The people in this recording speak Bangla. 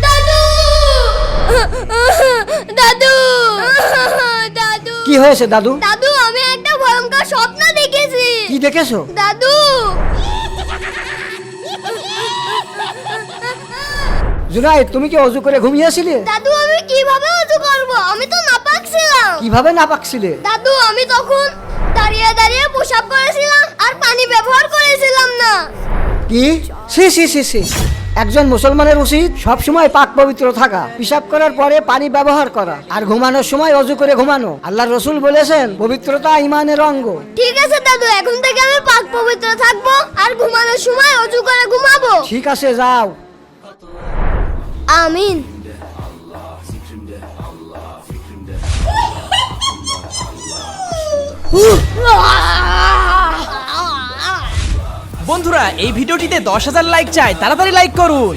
দাদু দাদু দাদু কি হয়েছে দাদু? দাদু আমি একটা ভয়ঙ্কর স্বপ্ন দেখেছি। কি দেখেছো? দাদু জুনায়েদ, তুমি কি অজু করে ঘুমিয়েছিলে? দাদু আমি কিভাবে ওযু করব? আমি তো নাপাক ছিলাম। কিভাবে নাপাক ছিলে? দাদু আমি তখন দাঁড়িয়ে দাঁড়িয়ে প্রসাব করেছিলাম আর পানি ব্যবহার করেছিলাম না। কি? সি সি সি সি, একজন মুসলমানের উচিত সব সময় পাক পবিত্র থাকা, পিশাব করার পরে পানি ব্যবহার করা আর ঘুমানোর সময় অজু করে ঘুমানো। আল্লাহর রাসূল বলেছেন পবিত্রতা ঈমানের অঙ্গ। ঠিক আছে দাদু, এখন থেকে আমি পাক পবিত্র থাকবো আর ঘুমানোর সময় ওযু করে ঘুমাবো। ঠিক আছে, যাও। আমিন। বন্ধুরা, এই ভিডিওটিতে 10,000 লাইক চাই, তাড়াতাড়ি লাইক করুন।